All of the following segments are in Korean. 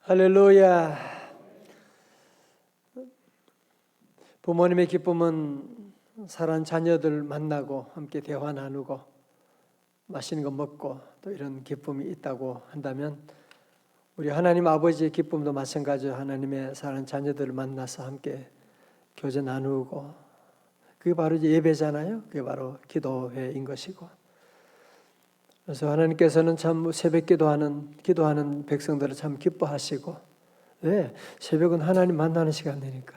할렐루야. 부모님의 기쁨은 사랑하는 자녀들 만나고 함께 대화 나누고 맛있는 거 먹고 또 이런 기쁨이 있다고 한다면 우리 하나님 아버지의 기쁨도 마찬가지로 하나님의 사랑하는 자녀들을 만나서 함께 교제 나누고 그게 바로 이제 예배잖아요. 그게 바로 기도회인 것이고, 그래서 하나님께서는 참 새벽 기도하는 백성들을 참 기뻐하시고, 왜? 새벽은 하나님 만나는 시간이니까.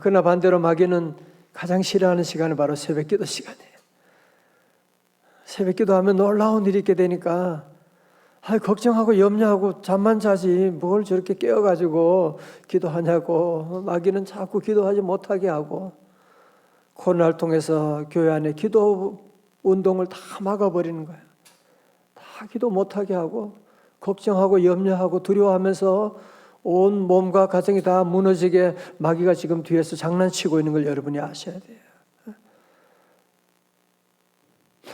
그러나 반대로 마귀는 가장 싫어하는 시간은 바로 새벽 기도 시간이에요. 새벽 기도하면 놀라운 일이 있게 되니까 걱정하고 염려하고 잠만 자지 뭘 저렇게 깨어가지고 기도하냐고 마귀는 자꾸 기도하지 못하게 하고, 코로나를 통해서 교회 안에 기도 운동을 다 막아버리는 거예요. 다 기도 못하게 하고 걱정하고 염려하고 두려워하면서 온 몸과 가정이 다 무너지게 마귀가 지금 뒤에서 장난치고 있는 걸 여러분이 아셔야 돼요.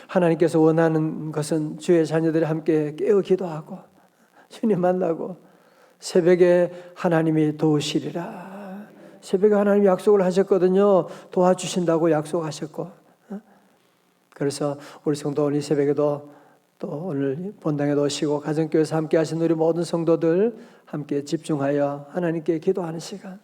하나님께서 원하는 것은 주의 자녀들이 함께 깨어 기도하고 주님 만나고 새벽에 하나님이 도우시리라. 새벽에 하나님이 약속을 하셨거든요. 도와주신다고 약속하셨고, 그래서 우리 성도 오늘 새벽에도 또 오늘 본당에도 오시고 가정교회에서 함께 하신 우리 모든 성도들 함께 집중하여 하나님께 기도하는 시간,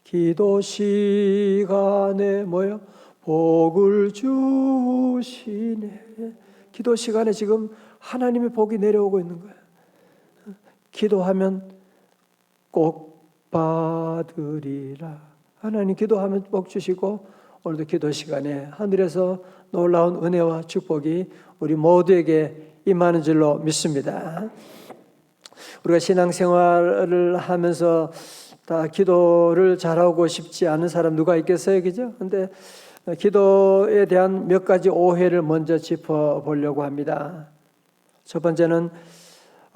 기도 시간에 뭐요? 복을 주시네. 기도 시간에 지금 하나님의 복이 내려오고 있는 거예요. 기도하면 꼭 받으리라. 하나님 기도하면 복 주시고, 오늘도 기도 시간에 하늘에서 놀라운 은혜와 축복이 우리 모두에게 임하는 줄로 믿습니다. 우리가 신앙생활을 하면서 다 기도를 잘하고 싶지 않은 사람 누가 있겠어요? 그죠? 근데 기도에 대한 몇 가지 오해를 먼저 짚어보려고 합니다. 첫 번째는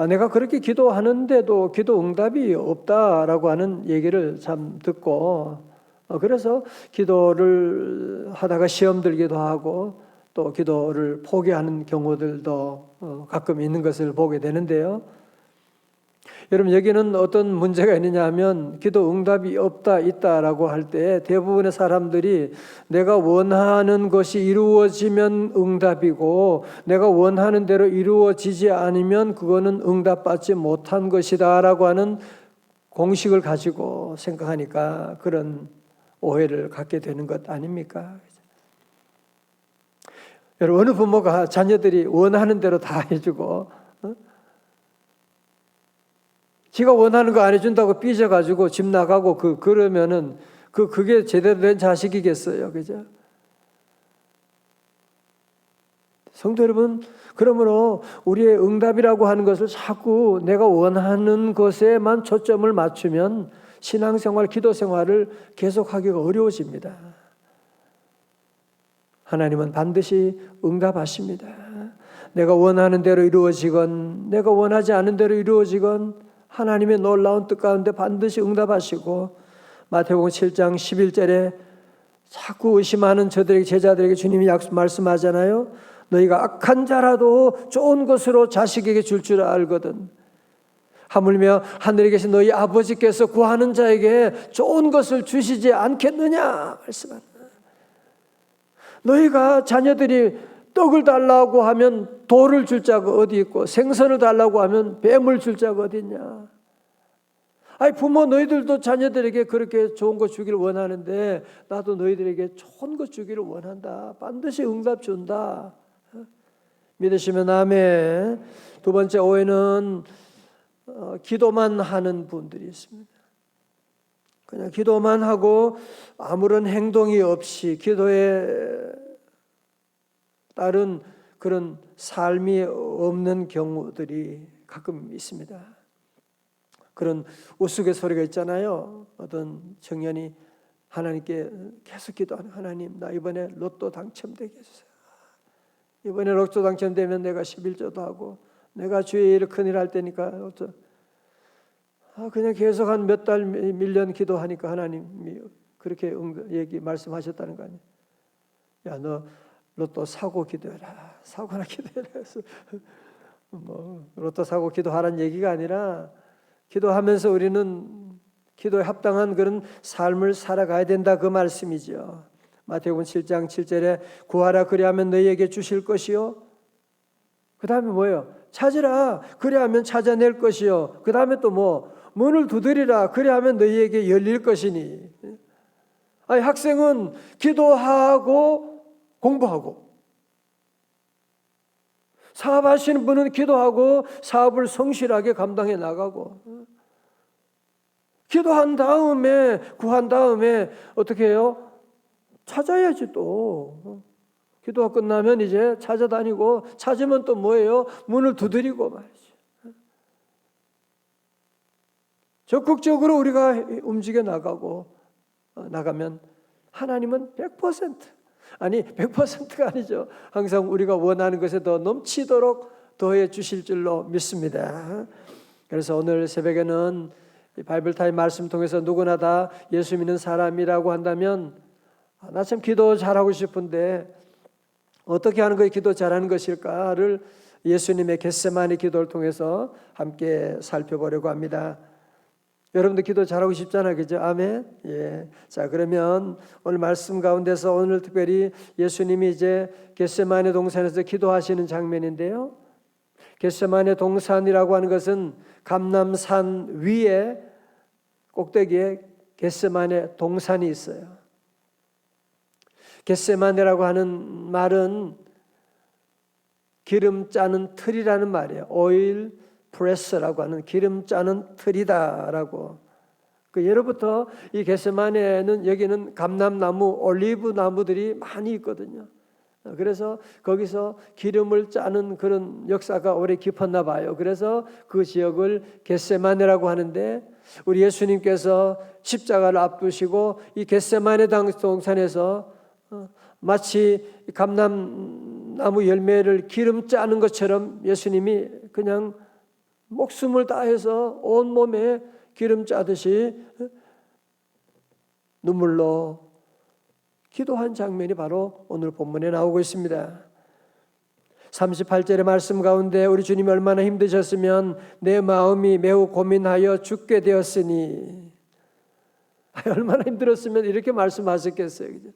내가 그렇게 기도하는데도 기도 응답이 없다라고 하는 얘기를 참 듣고, 그래서 기도를 하다가 시험 들기도 하고 또 기도를 포기하는 경우들도 가끔 있는 것을 보게 되는데요. 여러분, 여기는 어떤 문제가 있느냐 하면 기도 응답이 없다 있다라고 할 때 대부분의 사람들이 내가 원하는 것이 이루어지면 응답이고 내가 원하는 대로 이루어지지 않으면 그거는 응답받지 못한 것이다 라고 하는 공식을 가지고 생각하니까 그런 오해를 갖게 되는 것 아닙니까? 여러분, 어느 부모가 자녀들이 원하는 대로 다 해주고 지가 원하는 거 안 해준다고 삐져가지고 집 나가고 그러면은 그게 제대로 된 자식이겠어요, 그죠? 성도 여러분, 그러므로 우리의 응답이라고 하는 것을 자꾸 내가 원하는 것에만 초점을 맞추면 신앙생활, 기도생활을 계속하기가 어려워집니다. 하나님은 반드시 응답하십니다. 내가 원하는 대로 이루어지건 내가 원하지 않은 대로 이루어지건 하나님의 놀라운 뜻 가운데 반드시 응답하시고, 마태복음 7장 11절에 자꾸 의심하는 저들에게, 제자들에게 주님이 말씀하잖아요. 너희가 악한 자라도 좋은 것으로 자식에게 줄 알거든. 하물며 하늘에 계신 너희 아버지께서 구하는 자에게 좋은 것을 주시지 않겠느냐 말씀합니다. 너희가 자녀들이 떡을 달라고 하면 돌을 줄 자가 어디 있고 생선을 달라고 하면 뱀을 줄 자가 어디 있냐. 부모 너희들도 자녀들에게 그렇게 좋은 것 주기를 원하는데 나도 너희들에게 좋은 것 주기를 원한다. 반드시 응답 준다. 믿으시면 아멘. 두 번째 오해는 기도만 하는 분들이 있습니다. 그냥 기도만 하고 아무런 행동이 없이 기도에 따른 그런 삶이 없는 경우들이 가끔 있습니다. 그런 우스갯소리가 있잖아요. 어떤 청년이 하나님께 계속 기도하는, 하나님 나 이번에 로또 당첨되게 해주세요. 이번에 로또 당첨되면 내가 11조도 하고 내가 주의 일을 큰일 할 테니까 그냥 계속 한 몇 달, 밀년 기도하니까 하나님이 그렇게 말씀하셨다는 거 아니에요. 야, 너 로또 사고 기도해라. 사고나 기도해라. 그래서 뭐 로또 사고 기도하라는 얘기가 아니라 기도하면서 우리는 기도에 합당한 그런 삶을 살아가야 된다 그 말씀이죠. 마태복음 7장 7절에 구하라 그리하면 너희에게 주실 것이요. 그 다음에 뭐예요? 찾으라 그리하면 찾아낼 것이요. 그 다음에 또 뭐 문을 두드리라 그리하면 너희에게 열릴 것이니. 아니, 학생은 기도하고 공부하고, 사업하시는 분은 기도하고 사업을 성실하게 감당해 나가고, 기도한 다음에 구한 다음에 어떻게 해요? 찾아야지 또. 기도가 끝나면 이제 찾아다니고, 찾으면 또 뭐예요? 문을 두드리고 말이죠. 적극적으로 우리가 움직여 나가면 하나님은 100%, 아니 100%가 아니죠. 항상 우리가 원하는 것에 더 넘치도록 더해 주실 줄로 믿습니다. 그래서 오늘 새벽에는 바이블타임 말씀 통해서 누구나 다 예수 믿는 사람이라고 한다면, 나 참 기도 잘하고 싶은데 어떻게 하는 것이 기도 잘하는 것일까를 예수님의 겟세마네 기도를 통해서 함께 살펴보려고 합니다. 여러분도 기도 잘하고 싶잖아요, 그죠? 아멘. 예. 자, 그러면 오늘 말씀 가운데서 오늘 특별히 예수님이 이제 겟세마네 동산에서 기도하시는 장면인데요. 겟세마네 동산이라고 하는 것은 감람산 위에 꼭대기에 겟세마네 동산이 있어요. 겟세마네라고 하는 말은 기름 짜는 틀이라는 말이에요. 오일 프레스라고 하는 기름 짜는 틀이다라고. 그 예로부터 이 겟세마네는 여기는 감람나무, 올리브 나무들이 많이 있거든요. 그래서 거기서 기름을 짜는 그런 역사가 오래 깊었나 봐요. 그래서 그 지역을 겟세마네라고 하는데, 우리 예수님께서 십자가를 앞두시고 이 겟세마네 동산에서 마치 감람나무 열매를 기름 짜는 것처럼 예수님이 그냥 목숨을 다해서 온몸에 기름 짜듯이 눈물로 기도한 장면이 바로 오늘 본문에 나오고 있습니다. 38절의 말씀 가운데 우리 주님이 얼마나 힘드셨으면 내 마음이 매우 고민하여 죽게 되었으니, 얼마나 힘들었으면 이렇게 말씀하셨겠어요. 그죠?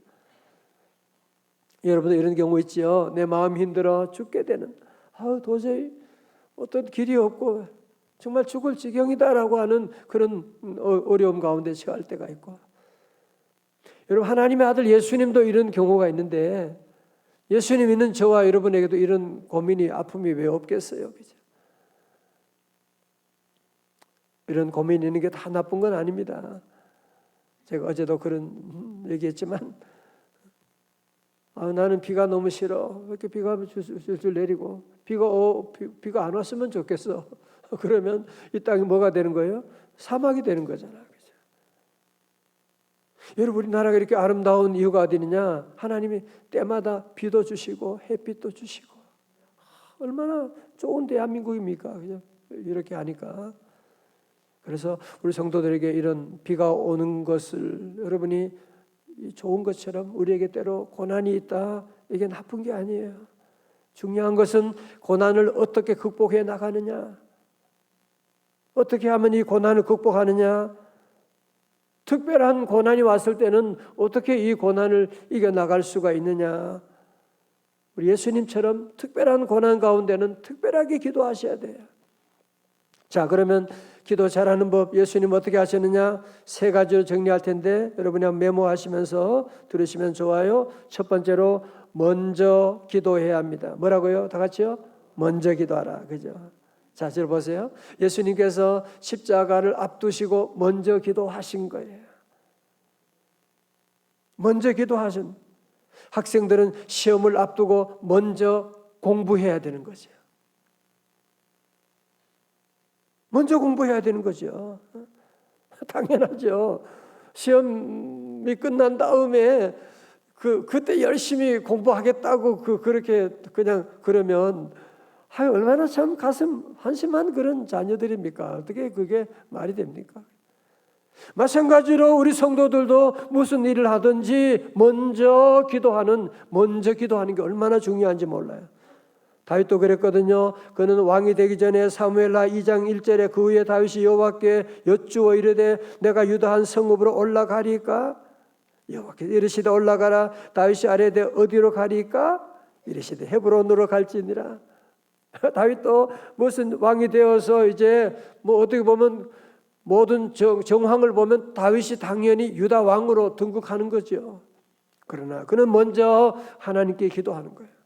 여러분도 이런 경우 있죠. 내 마음이 힘들어 죽게 되는, 도저히 어떤 길이 없고 정말 죽을 지경이다라고 하는 그런 어려움 가운데 처할 때가 있고, 여러분 하나님의 아들 예수님도 이런 경우가 있는데, 예수님 있는 저와 여러분에게도 이런 고민이, 아픔이 왜 없겠어요? 그죠? 이런 고민이 있는 게 다 나쁜 건 아닙니다. 제가 어제도 그런 얘기했지만, 나는 비가 너무 싫어. 왜 이렇게 비가 줄줄 내리고, 비가 안 왔으면 좋겠어. 그러면 이 땅이 뭐가 되는 거예요? 사막이 되는 거잖아요. 그죠? 여러분, 우리나라가 이렇게 아름다운 이유가 어디 있느냐? 하나님이 때마다 비도 주시고 햇빛도 주시고, 얼마나 좋은 대한민국입니까? 그죠? 이렇게 하니까. 그래서 우리 성도들에게 이런 비가 오는 것을 여러분이 좋은 것처럼, 우리에게 때로 고난이 있다, 이게 나쁜 게 아니에요. 중요한 것은 고난을 어떻게 극복해 나가느냐, 어떻게 하면 이 고난을 극복하느냐, 특별한 고난이 왔을 때는 어떻게 이 고난을 이겨나갈 수가 있느냐. 우리 예수님처럼 특별한 고난 가운데는 특별하게 기도하셔야 돼요. 자, 그러면 기도 잘하는 법, 예수님 어떻게 하셨느냐? 3가지로 정리할 텐데 여러분이 한번 메모하시면서 들으시면 좋아요. 첫 번째로 먼저 기도해야 합니다. 뭐라고요? 다 같이요? 먼저 기도하라. 그죠? 자, 저 보세요. 예수님께서 십자가를 앞두시고 먼저 기도하신 거예요. 먼저 기도하신. 학생들은 시험을 앞두고 먼저 공부해야 되는 거죠. 먼저 공부해야 되는 거죠. 당연하죠. 시험이 끝난 다음에 그때 열심히 공부하겠다고 그렇게 그냥 그러면 얼마나 참 가슴 한심한 그런 자녀들입니까? 어떻게 그게 말이 됩니까? 마찬가지로 우리 성도들도 무슨 일을 하든지 먼저 기도하는 게 얼마나 중요한지 몰라요. 다윗도 그랬거든요. 그는 왕이 되기 전에 사무엘하 2장 1절에 그 후에 다윗이 여호와께 여쭈어 이르되 내가 유다 한 성읍으로 올라가리까? 여호와께서 이르시되 올라가라. 다윗이 아뢰되 어디로 가리까? 이르시되 헤브론으로 갈지니라. 다윗도 무슨 왕이 되어서 이제 뭐 어떻게 보면 모든 정황을 보면 다윗이 당연히 유다 왕으로 등극하는 거죠. 그러나 그는 먼저 하나님께 기도하는 거예요.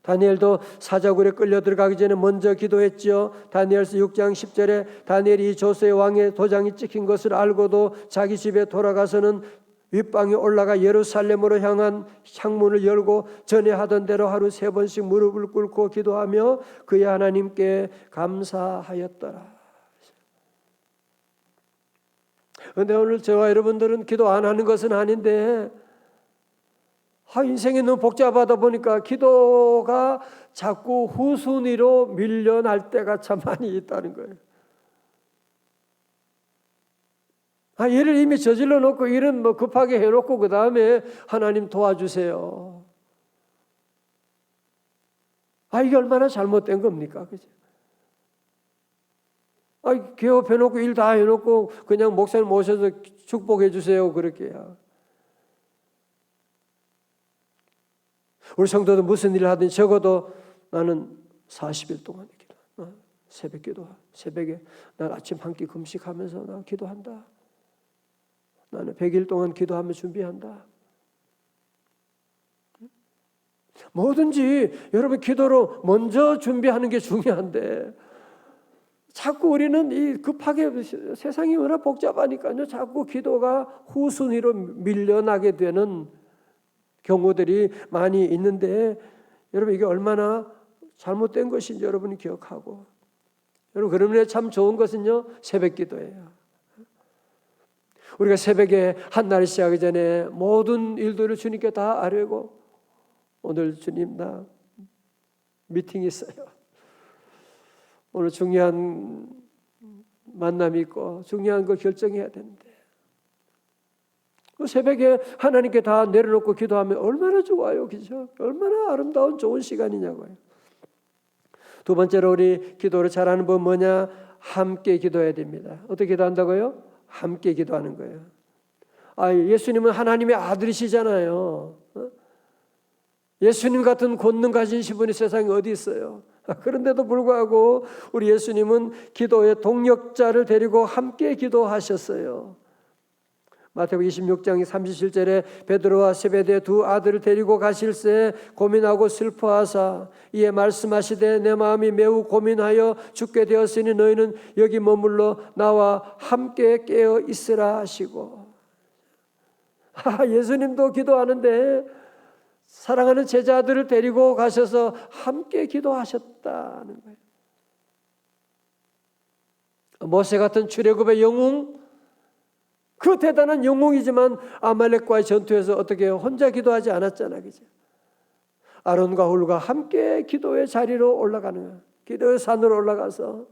다니엘도 사자굴에 끌려 들어가기 전에 먼저 기도했죠. 다니엘서 6장 10절에 다니엘이 조세 왕의 도장이 찍힌 것을 알고도 자기 집에 돌아가서는 윗방에 올라가 예루살렘으로 향한 창문을 열고 전에 하던 대로 하루 3번씩 무릎을 꿇고 기도하며 그의 하나님께 감사하였더라. 그런데 오늘 저와 여러분들은 기도 안 하는 것은 아닌데 인생이 너무 복잡하다 보니까 기도가 자꾸 후순위로 밀려날 때가 참 많이 있다는 거예요. 일을 이미 저질러 놓고 일은 뭐 급하게 해놓고 그 다음에 하나님 도와주세요. 이게 얼마나 잘못된 겁니까? 그죠? 개업해놓고 일 다 해놓고 그냥 목사님 모셔서 축복해 주세요. 그렇게 해요. 우리 성도도 무슨 일을 하든 적어도 나는 40일 동안 기도, 새벽 기도, 새벽에 난 아침 한 끼 금식하면서 나 기도한다. 나는 100일 동안 기도하며 준비한다. 뭐든지 여러분 기도로 먼저 준비하는 게 중요한데 자꾸 우리는 이 급하게 세상이 워낙 복잡하니까요. 자꾸 기도가 후순위로 밀려나게 되는 경우들이 많이 있는데 여러분 이게 얼마나 잘못된 것인지 여러분이 기억하고 여러분 그러면 참 좋은 것은요 새벽 기도예요. 우리가 새벽에 한 날이 시작하기 전에 모든 일들을 주님께 다 아뢰고 오늘 주님 나 미팅이 있어요. 오늘 중요한 만남이 있고 중요한 걸 결정해야 되는데 그 새벽에 하나님께 다 내려놓고 기도하면 얼마나 좋아요. 그죠? 얼마나 아름다운 좋은 시간이냐고요. 두 번째로 우리 기도를 잘하는 법 뭐냐? 함께 기도해야 됩니다. 어떻게 기도한다고요? 함께 기도하는 거예요. 예수님은 하나님의 아들이시잖아요. 예수님 같은 권능 가진 분이 세상에 어디 있어요? 그런데도 불구하고 우리 예수님은 기도의 동역자를 데리고 함께 기도하셨어요. 마태복음 26장 37절에 베드로와 세베대의 두 아들을 데리고 가실새 고민하고 슬퍼하사 이에 말씀하시되 내 마음이 매우 고민하여 죽게 되었으니 너희는 여기 머물러 나와 함께 깨어 있으라 하시고 예수님도 기도하는데 사랑하는 제자들을 데리고 가셔서 함께 기도하셨다는 거예요. 모세 같은 출애굽의 영웅 그 대단한 영웅이지만 아말렉과의 전투에서 어떻게 혼자 기도하지 않았잖아. 그죠? 아론과 훌과 함께 기도의 자리로 올라가는 거야. 기도의 산으로 올라가서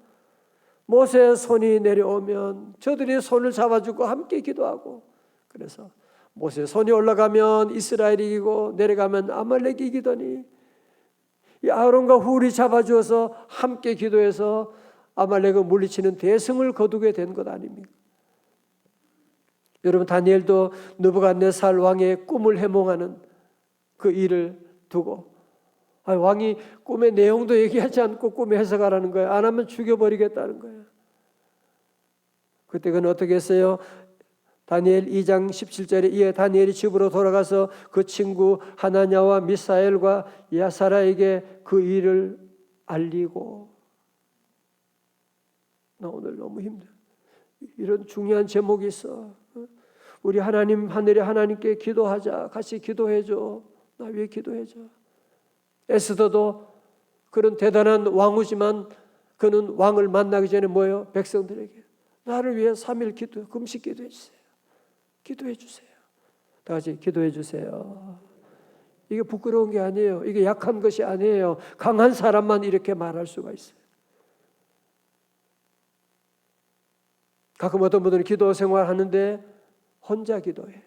모세의 손이 내려오면 저들이 손을 잡아주고 함께 기도하고 그래서 모세의 손이 올라가면 이스라엘이 이기고 내려가면 아말렉이 이기더니 이 아론과 훌이 잡아주어서 함께 기도해서 아말렉을 물리치는 대승을 거두게 된 것 아닙니까? 여러분 다니엘도 느부갓네살 왕의 꿈을 해몽하는 그 일을 두고 왕이 꿈의 내용도 얘기하지 않고 꿈의 해석하라는 거예요. 안 하면 죽여버리겠다는 거예요. 그때 그는 어떻게 했어요? 다니엘 2장 17절에 이에 다니엘이 집으로 돌아가서 그 친구 하나냐와 미사엘과 야사라에게 그 일을 알리고 나 오늘 너무 힘들어. 이런 중요한 제목이 있어. 우리 하나님 하늘의 하나님께 기도하자. 같이 기도해줘. 나 위해 기도해줘. 에스더도 그런 대단한 왕후지만 그는 왕을 만나기 전에 뭐예요? 백성들에게 나를 위해 3일 기도, 금식 기도해 주세요. 기도해 주세요. 다 같이 기도해 주세요. 이게 부끄러운 게 아니에요. 이게 약한 것이 아니에요. 강한 사람만 이렇게 말할 수가 있어요. 가끔 어떤 분들은 기도 생활하는데 혼자 기도해.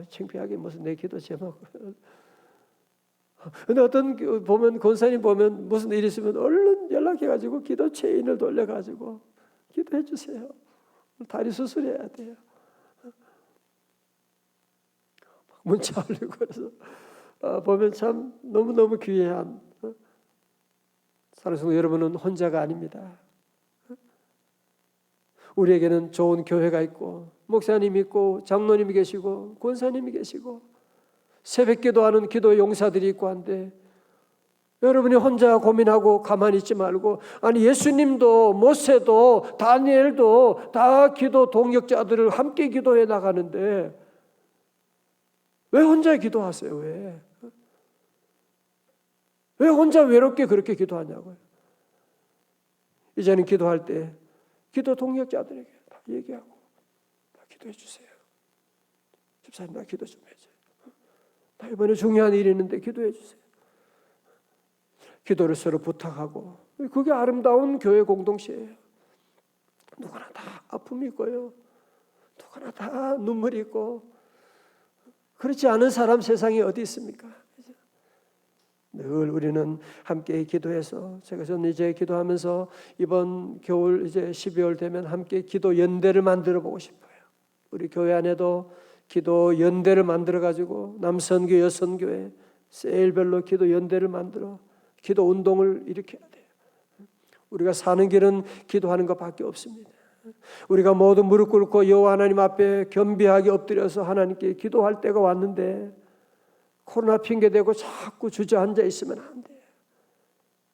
창피하게 무슨 내 기도 제목. 근데 어떤 보면 권사님 보면 무슨 일 있으면 얼른 연락해가지고 기도 체인을 돌려가지고 기도해 주세요. 다리 수술해야 돼요. 문자 올리고 그래서 보면 참 너무너무 귀한 사랑하는 여러분은 혼자가 아닙니다. 우리에게는 좋은 교회가 있고 목사님이 있고 장로님이 계시고 권사님이 계시고 새벽 기도하는 기도 용사들이 있고 한데 여러분이 혼자 고민하고 가만히 있지 말고 아니 예수님도 모세도 다니엘도 다 기도 동역자들을 함께 기도해 나가는데 왜 혼자 기도하세요? 왜 혼자 외롭게 그렇게 기도하냐고요. 이제는 기도할 때 기도 동역자들에게 다 얘기하고 다 기도해 주세요. 집사님 나 기도 좀 해줘요. 나 이번에 중요한 일이 있는데 기도해 주세요. 기도를 서로 부탁하고 그게 아름다운 교회 공동체예요. 누구나 다 아픔이 있고요. 누구나 다 눈물이 있고 그렇지 않은 사람 세상에 어디 있습니까? 늘 우리는 함께 기도해서 저는 이제 기도하면서 이번 겨울 이제 12월 되면 함께 기도 연대를 만들어 보고 싶어요. 우리 교회 안에도 기도 연대를 만들어 가지고 남선교 여선교회 세일별로 기도 연대를 만들어 기도 운동을 일으켜야 돼요. 우리가 사는 길은 기도하는 것밖에 없습니다. 우리가 모두 무릎 꿇고 여호와 하나님 앞에 겸비하게 엎드려서 하나님께 기도할 때가 왔는데 코로나 핑계대고 자꾸 주저앉아 있으면 안 돼요.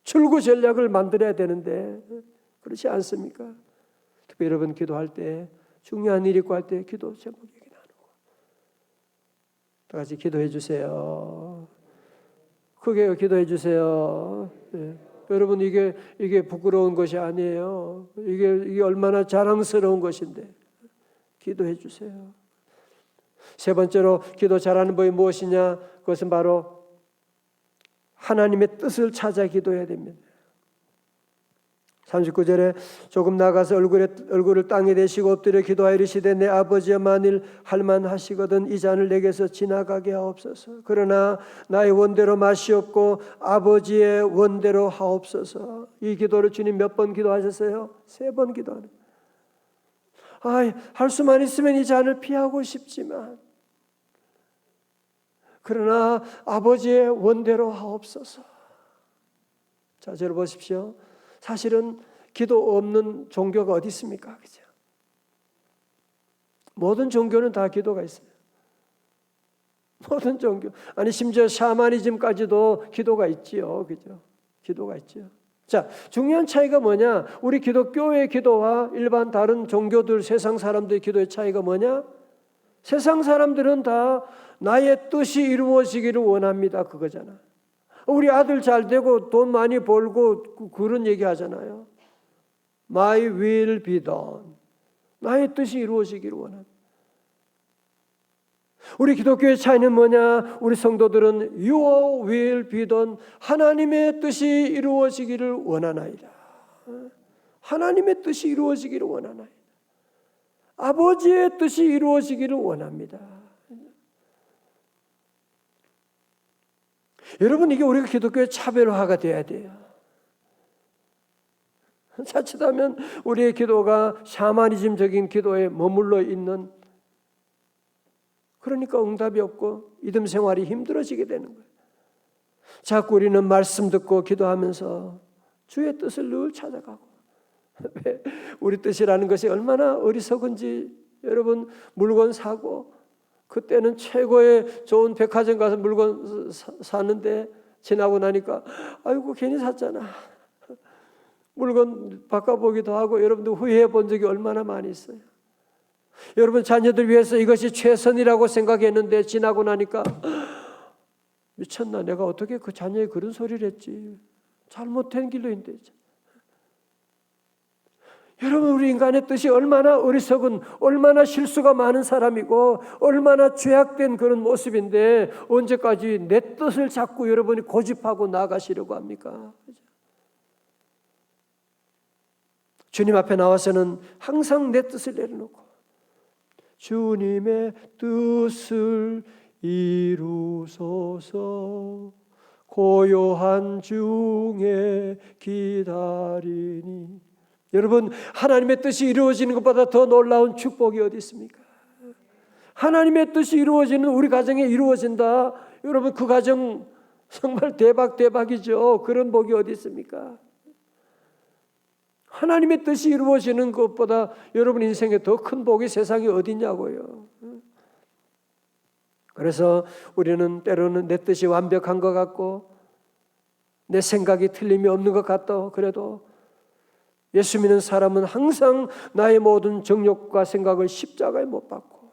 출구 전략을 만들어야 되는데 그렇지 않습니까? 특별히 여러분 기도할 때 중요한 일이 있고 할 때 기도 제목 얘기 나누고 다 같이 기도해 주세요. 크게 기도해 주세요. 네. 여러분 이게 부끄러운 것이 아니에요. 이게 얼마나 자랑스러운 것인데 기도해 주세요. 세 번째로 기도 잘하는 법이 무엇이냐? 그것은 바로 하나님의 뜻을 찾아 기도해야 됩니다. 39절에 조금 나가서 얼굴을 땅에 대시고 엎드려 기도하여 이르시되 내 아버지여 만일 할만하시거든 이 잔을 내게서 지나가게 하옵소서. 그러나 나의 원대로 마시옵고 아버지의 원대로 하옵소서. 이 기도를 주님 몇 번 기도하셨어요? 3번 기도하는. 할 수만 있으면 이 잔을 피하고 싶지만 그러나 아버지의 원대로 하옵소서. 자, 저를 보십시오. 사실은 기도 없는 종교가 어디 있습니까? 그죠? 모든 종교는 다 기도가 있어요. 모든 종교. 아니 심지어 샤머니즘까지도 기도가 있지요. 그죠? 기도가 있지요. 자, 중요한 차이가 뭐냐? 우리 기독교의 기도와 일반 다른 종교들 세상 사람들의 기도의 차이가 뭐냐? 세상 사람들은 다 나의 뜻이 이루어지기를 원합니다. 그거잖아. 우리 아들 잘 되고 돈 많이 벌고 그런 얘기 하잖아요. My will be done. 나의 뜻이 이루어지기를 원합니다. 우리 기독교의 차이는 뭐냐? 우리 성도들은 Your will be done. 하나님의 뜻이 이루어지기를 원하나이다. 하나님의 뜻이 이루어지기를 원하나이다. 아버지의 뜻이 이루어지기를 원합니다. 여러분 이게 우리가 기독교의 차별화가 돼야 돼요. 자칫하면 우리의 기도가 샤머니즘적인 기도에 머물러 있는 그러니까 응답이 없고 믿음 생활이 힘들어지게 되는 거예요. 자꾸 우리는 말씀 듣고 기도하면서 주의 뜻을 늘 찾아가고 우리 뜻이라는 것이 얼마나 어리석은지 여러분 물건 사고 그때는 최고의 좋은 백화점 가서 물건 사는데 지나고 나니까 아이고 괜히 샀잖아. 물건 바꿔보기도 하고 여러분들 후회해 본 적이 얼마나 많이 있어요. 여러분 자녀들 위해서 이것이 최선이라고 생각했는데 지나고 나니까 미쳤나 내가 어떻게 그 자녀에 그런 소리를 했지. 잘못된 길로 인데. 여러분 우리 인간의 뜻이 얼마나 어리석은 얼마나 실수가 많은 사람이고 얼마나 죄악된 그런 모습인데 언제까지 내 뜻을 자꾸 여러분이 고집하고 나가시려고 합니까? 주님 앞에 나와서는 항상 내 뜻을 내려놓고 주님의 뜻을 이루소서. 고요한 중에 기다리니. 여러분, 하나님의 뜻이 이루어지는 것보다 더 놀라운 축복이 어디 있습니까? 하나님의 뜻이 이루어지는 우리 가정에 이루어진다. 여러분, 그 가정 정말 대박이죠. 그런 복이 어디 있습니까? 하나님의 뜻이 이루어지는 것보다 여러분 인생에 더 큰 복이 세상에 어디 있냐고요. 그래서 우리는 때로는 내 뜻이 완벽한 것 같고 내 생각이 틀림이 없는 것 같다. 그래도 예수 믿는 사람은 항상 나의 모든 정욕과 생각을 십자가에 못 박고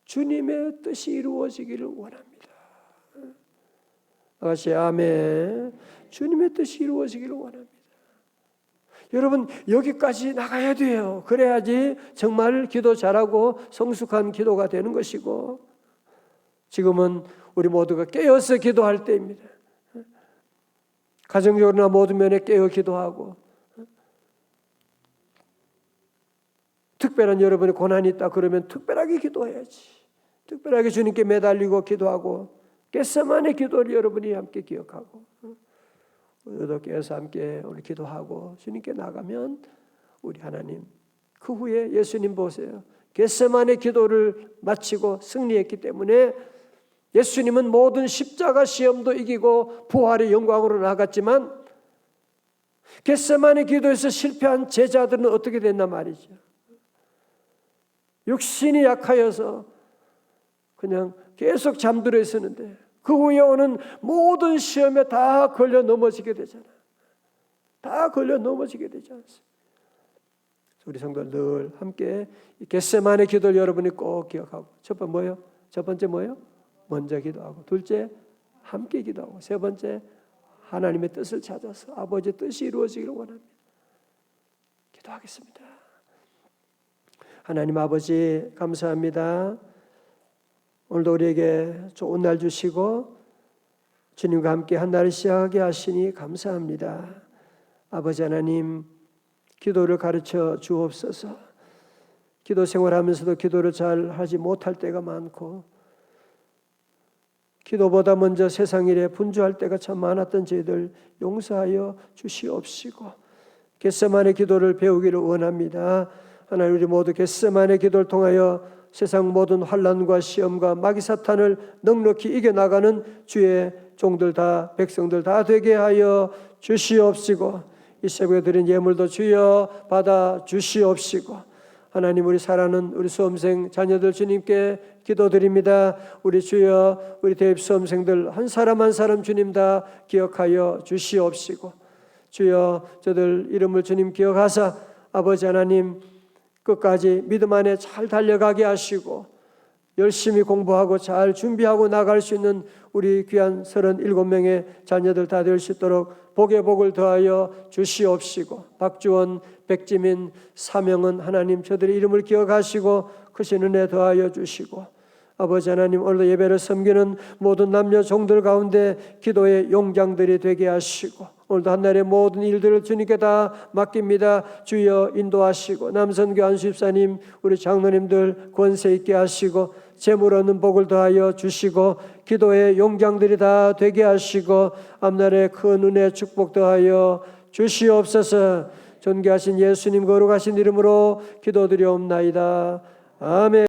주님의 뜻이 이루어지기를 원합니다. 다시 아멘. 주님의 뜻이 이루어지기를 원합니다. 여러분, 여기까지 나가야 돼요. 그래야지 정말 기도 잘하고 성숙한 기도가 되는 것이고, 지금은 우리 모두가 깨어서 기도할 때입니다. 가정적으로나 모든 면에 깨어 기도하고, 특별한 여러분의 고난이 있다 그러면 특별하게 기도해야지. 특별하게 주님께 매달리고 기도하고, 겟세마네 기도를 여러분이 함께 기억하고, 우리도 깨어서 함께 우리 기도하고 주님께 나가면 우리 하나님, 그 후에 예수님 보세요. 겟세마네 기도를 마치고 승리했기 때문에 예수님은 모든 십자가 시험도 이기고 부활의 영광으로 나갔지만, 겟세마네 기도에서 실패한 제자들은 어떻게 됐나 말이죠. 육신이 약하여서 그냥 계속 잠들어 있었는데 그 후에 오는 모든 시험에 다 걸려 넘어지게 되잖아. 다 걸려 넘어지게 되지 않습니까? 우리 성도들 늘 함께 겟세마네 기도를 여러분이 꼭 기억하고, 첫 번째 뭐예요? 먼저 기도하고, 둘째 함께 기도하고, 세 번째 하나님의 뜻을 찾아서 아버지의 뜻이 이루어지기를 원합니다. 기도하겠습니다. 하나님 아버지 감사합니다. 오늘도 우리에게 좋은 날 주시고 주님과 함께 한 날을 시작하게 하시니 감사합니다. 아버지 하나님, 기도를 가르쳐 주옵소서. 기도 생활하면서도 기도를 잘 하지 못할 때가 많고, 기도보다 먼저 세상 일에 분주할 때가 참 많았던 저희들 용서하여 주시옵시고, 겟세마네 기도를 배우기를 원합니다. 하나님, 우리 모두 겟세마네 기도를 통하여 세상 모든 환난과 시험과 마귀 사탄을 넉넉히 이겨나가는 주의 종들 다, 백성들 다 되게 하여 주시옵시고, 이 새벽에 드린 예물도 주여 받아 주시옵시고, 하나님, 우리 사랑하는 우리 수험생 자녀들 주님께 기도드립니다. 우리 주여, 우리 대입 수험생들 한 사람 한 사람 주님 다 기억하여 주시옵시고, 주여 저들 이름을 주님 기억하사 아버지 하나님 끝까지 믿음 안에 잘 달려가게 하시고, 열심히 공부하고 잘 준비하고 나갈 수 있는 우리 귀한 37명의 자녀들 다 될 수 있도록 복의 복을 더하여 주시옵시고, 박주원, 백지민, 사명은 하나님 저들의 이름을 기억하시고 크신 은혜 더하여 주시고, 아버지 하나님 오늘도 예배를 섬기는 모든 남녀 종들 가운데 기도의 용장들이 되게 하시고, 오늘도 한날의 모든 일들을 주님께 다 맡깁니다. 주여 인도하시고, 남선교 안수집사님, 우리 장로님들 권세 있게 하시고, 재물 얻는 복을 더하여 주시고, 기도의 용장들이 다 되게 하시고, 앞날의 큰 은혜 축복 더하여 주시옵소서. 존귀하신 예수님 거룩하신 이름으로 기도드리옵나이다. 아멘.